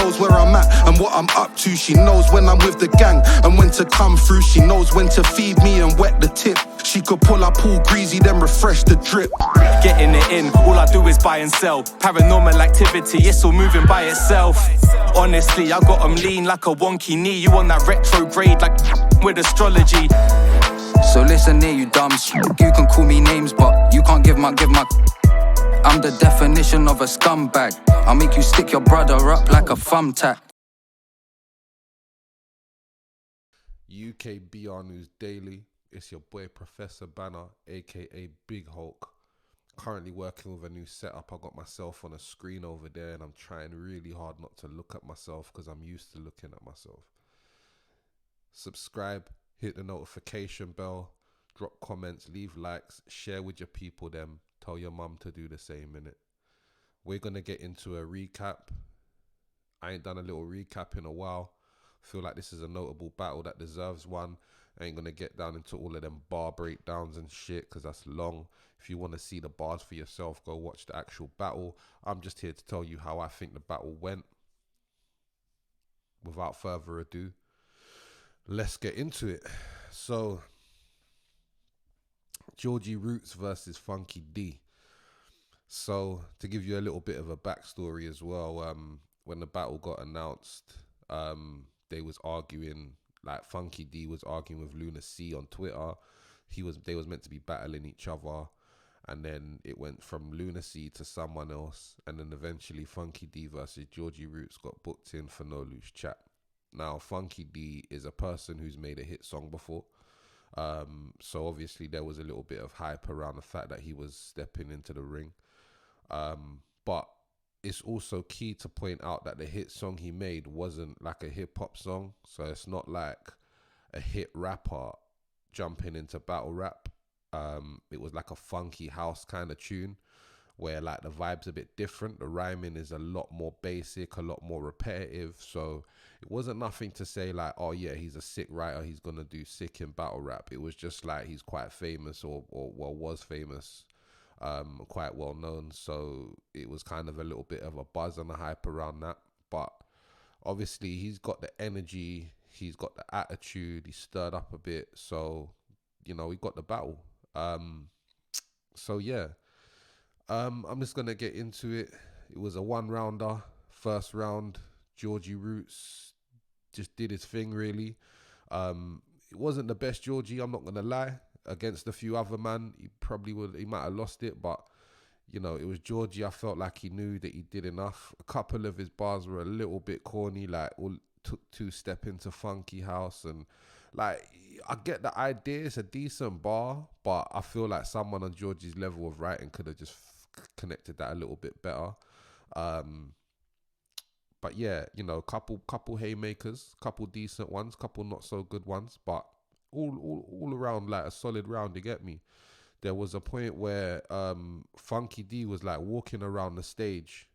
knows where I'm at and what I'm up to. She knows when I'm with the gang and when to come through. She knows when to feed me and wet the tip. She could pull up all greasy, then refresh the drip. Getting it in, all I do is buy and sell. Paranormal activity, it's all moving by itself. Honestly, I got 'em lean like a wonky knee. You on that retrograde like with astrology. So listen here, you dumb shit. You can call me names, but you can't give my. I'm the definition of a scumbag. I'll make you stick your brother up like a thumbtack. UKBR News Daily. It's your boy Professor Banner, aka Big Hulk. Currently working with a new setup. I got myself on a screen over there and I'm trying really hard not to look at myself because I'm used to looking at myself. Subscribe, hit the notification bell, drop comments, leave likes, share with your people them. Tell your mum to do the same, innit? We're going to get into a recap. I ain't done a little recap in a while. Feel like this is a notable battle that deserves one. I ain't going to get down into all of them bar breakdowns and shit because that's long. If you want to see the bars for yourself, go watch the actual battle. I'm just here to tell you how I think the battle went. Without further ado, let's get into it. So, Georgie Roots versus Funky D. So, to give you a little bit of a backstory as well, when the battle got announced, they was arguing, like Funky D was arguing with Luna C on Twitter. They was meant to be battling each other, and then it went from Luna C to someone else, and then eventually Funky D versus Georgie Roots got booked in for No Loose Chat. Now, Funky D is a person who's made a hit song before. So obviously there was a little bit of hype around the fact that he was stepping into the ring. But it's also key to point out that the hit song he made wasn't like a hip hop song. So it's not like a hit rapper jumping into battle rap. It was like a funky house kind of tune where like the vibe's a bit different. The rhyming is a lot more basic, a lot more repetitive. So it wasn't nothing to say like, oh yeah, he's a sick writer, he's gonna do sick in battle rap. It was just like he's quite famous or was famous, quite well known. So it was kind of a little bit of a buzz and a hype around that. But obviously he's got the energy, he's got the attitude, he's stirred up a bit. So, you know, he got the battle. So yeah. I'm just going to get into it. It was a one-rounder. First round, Georgie Roots just did his thing, really. It wasn't the best Georgie, I'm not going to lie. Against a few other man, he might have lost it, but, you know, it was Georgie. I felt like he knew that he did enough. A couple of his bars were a little bit corny, like took two-step into funky house, and like, I get the idea, it's a decent bar, but I feel like someone on Georgie's level of writing could have just connected that a little bit better. But yeah, you know, couple haymakers, couple decent ones, couple not so good ones, but all around like a solid round, you get me? There was a point where Funky D was like walking around the stage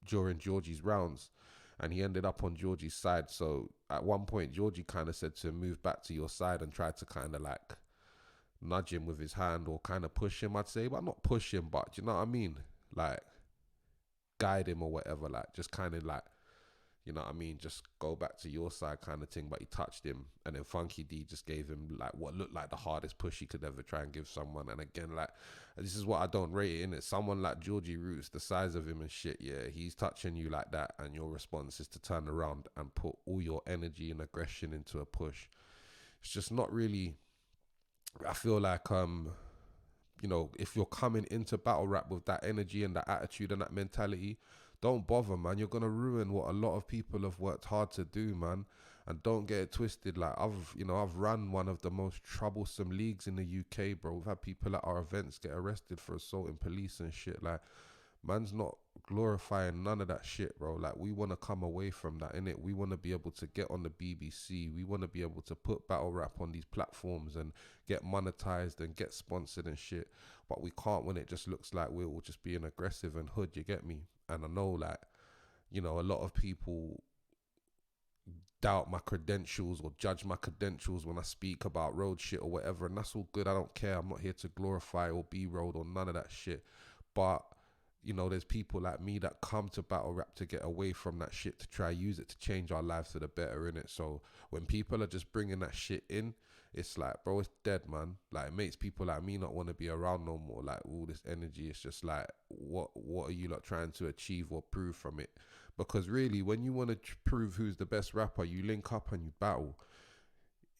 during Georgie's rounds, and he ended up on Georgie's side. So at one point, Georgie kind of said to him, move back to your side, and tried to kind of like nudge him with his hand or kind of push him, I'd say. But not push him, but do you know what I mean? Like guide him or whatever. Like just kind of like, you know what I mean? Just go back to your side kind of thing. But he touched him. And then Funky D just gave him like what looked like the hardest push he could ever try and give someone. And again, like, this is what I don't rate it, innit? Someone like Georgie Roots, the size of him and shit, yeah, he's touching you like that, and your response is to turn around and put all your energy and aggression into a push. It's just not really, I feel like, you know, if you're coming into battle rap with that energy and that attitude and that mentality, don't bother, man. You're going to ruin what a lot of people have worked hard to do, man. And don't get it twisted. Like, I've run one of the most troublesome leagues in the UK, bro. We've had people at our events get arrested for assaulting police and shit. Like, man's not glorifying none of that shit, bro. Like, we want to come away from that, innit? We want to be able to get on the BBC. We want to be able to put battle rap on these platforms and get monetized and get sponsored and shit. But we can't when it just looks like we're all just being aggressive and hood, you get me? And I know, like, you know, a lot of people doubt my credentials or judge my credentials when I speak about road shit or whatever, and that's all good. I don't care. I'm not here to glorify or be road or none of that shit. But you know, there's people like me that come to battle rap to get away from that shit, to try use it to change our lives for the better, innit? So when people are just bringing that shit in, it's like, bro, it's dead, man. Like, it makes people like me not want to be around no more. Like, all this energy, it's just like, what are you like trying to achieve or prove from it? Because really, when you want to prove who's the best rapper, you link up and you battle.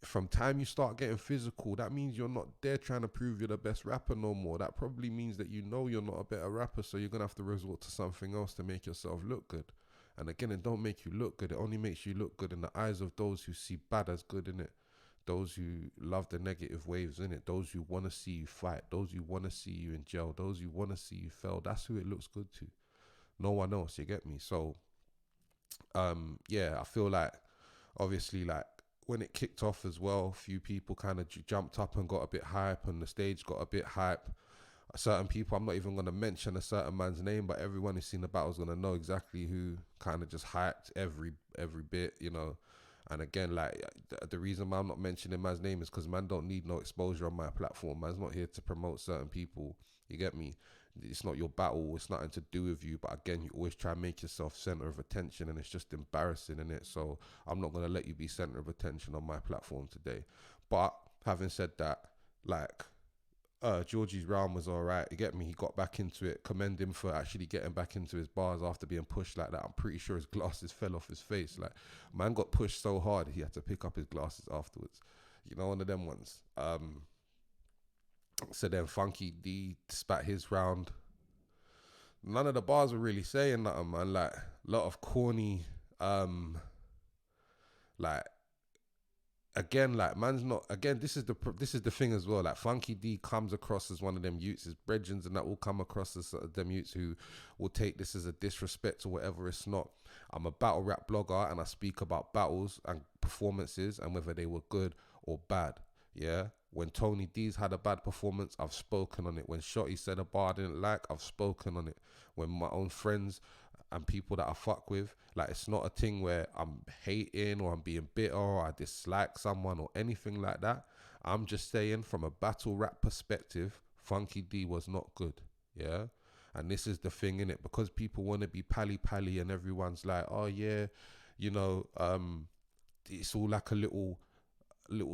From time you start getting physical, that means you're not there trying to prove you're the best rapper no more. That probably means that you know you're not a better rapper, so you're gonna have to resort to something else to make yourself look good. And again, it don't make you look good. It only makes you look good in the eyes of those who see bad as good in it. Those who love the negative waves in it. Those who want to see you fight. Those who want to see you in jail. Those who want to see you fail. That's who it looks good to. No one else. You get me? So, yeah, I feel like obviously like when it kicked off as well, a few people kind of jumped up and got a bit hype, and the stage got a bit hype. Certain people, I'm not even going to mention a certain man's name, but everyone who's seen the battle is going to know exactly who kind of just hyped every bit, you know. And again, like, the reason why I'm not mentioning man's name is because man don't need no exposure on my platform. Man's not here to promote certain people. You get me? It's not your battle. It's nothing to do with you. But again, you always try and make yourself center of attention, and it's just embarrassing, innit? So I'm not going to let you be center of attention on my platform today. But having said that, like, Georgie's round was all right. You get me? He got back into it. Commend him for actually getting back into his bars after being pushed like that. I'm pretty sure his glasses fell off his face. Like, man got pushed so hard he had to pick up his glasses afterwards. You know, one of them ones. So then Funky D spat his round. None of the bars were really saying nothing, man. Like, a lot of corny, like, again, like, man's not, again, this is the thing as well. Like, Funky D comes across as one of them youths, his brethrens and that will come across as them youths who will take this as a disrespect or whatever. It's not. I'm a battle rap blogger, and I speak about battles and performances and whether they were good or bad. Yeah. When Tony D's had a bad performance, I've spoken on it. When Shotty said a bar I didn't like, I've spoken on it. When my own friends and people that I fuck with, like, it's not a thing where I'm hating or I'm being bitter or I dislike someone or anything like that. I'm just saying, from a battle rap perspective, Funky D was not good. Yeah. And this is the thing, innit? Because people want to be pally and everyone's like, oh yeah, you know, it's all like a little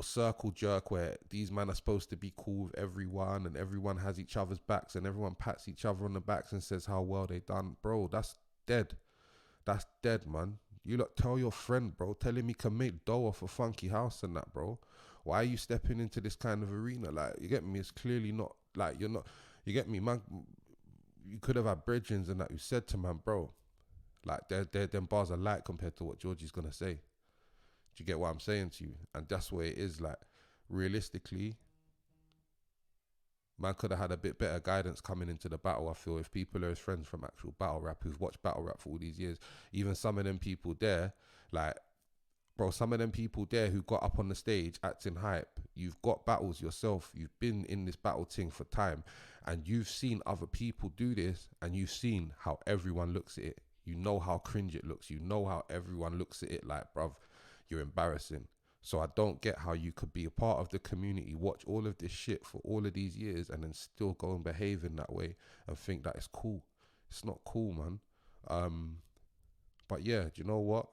circle jerk where these men are supposed to be cool with everyone, and everyone has each other's backs, and everyone pats each other on the backs and says how well they done. Bro, that's dead. That's dead, man. You lot tell your friend, bro. Tell him he can make dough off a Funky House and that, bro. Why are you stepping into this kind of arena? Like, you get me? It's clearly not, like, you're not, you get me, man? You could have had brethrens and that who said to man, bro, like, them bars are light compared to what Georgie's gonna say. Do you get what I'm saying to you? And that's where it is. Like, realistically, man could have had a bit better guidance coming into the battle, I feel, if people are his friends from actual battle rap, who've watched battle rap for all these years. Even some of them people there, like, bro, some of them people there who got up on the stage acting hype, you've got battles yourself, you've been in this battle thing for time, and you've seen other people do this, and you've seen how everyone looks at it. You know how cringe it looks. You know how everyone looks at it like, bruv, you're embarrassing. So I don't get how you could be a part of the community, watch all of this shit for all of these years, and then still go and behave in that way and think that it's cool. It's not cool, man. But yeah, do you know what?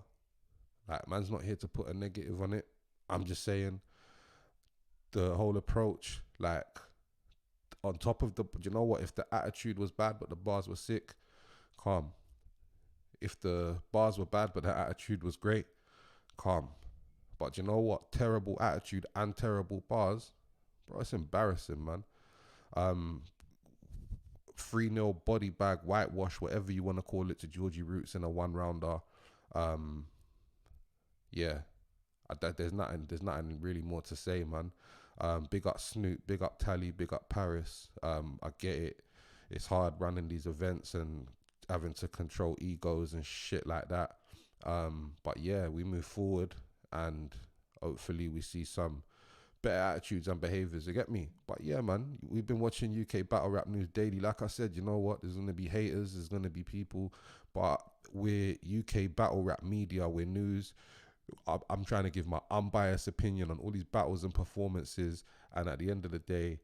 Like, man's not here to put a negative on it. I'm just saying the whole approach, like, on top of the, do you know what? If the attitude was bad but the bars were sick, calm. If the bars were bad but the attitude was great, calm. But you know what? Terrible attitude and terrible bars, bro, it's embarrassing, man. 3-0 body bag, whitewash, whatever you want to call it, to Georgie Roots in a one-rounder. Yeah, there's nothing really more to say, man. Big up Snoop, big up Tally, big up Paris. I get it. It's hard running these events and having to control egos and shit like that. But yeah, we move forward, and hopefully we see some better attitudes and behaviors. You get me? But yeah, man, we've been watching UK Battle Rap News daily. Like I said, you know what? There's going to be haters. There's going to be people. But we're UK Battle Rap Media. We're news. I'm trying to give my unbiased opinion on all these battles and performances. And at the end of the day,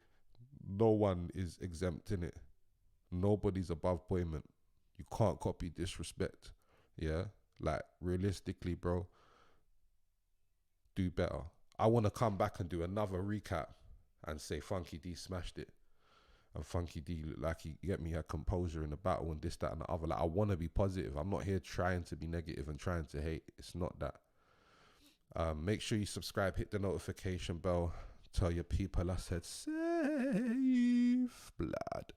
no one is exempt in it. Nobody's above Boyman. You can't copy disrespect. Yeah, like realistically, bro, do better. I want to come back and do another recap and say Funky D smashed it. And Funky D looked like he had composure in the battle and this, that, and the other. Like, I want to be positive. I'm not here trying to be negative and trying to hate. It's not that. Make sure you subscribe, hit the notification bell, tell your people I said safe blood.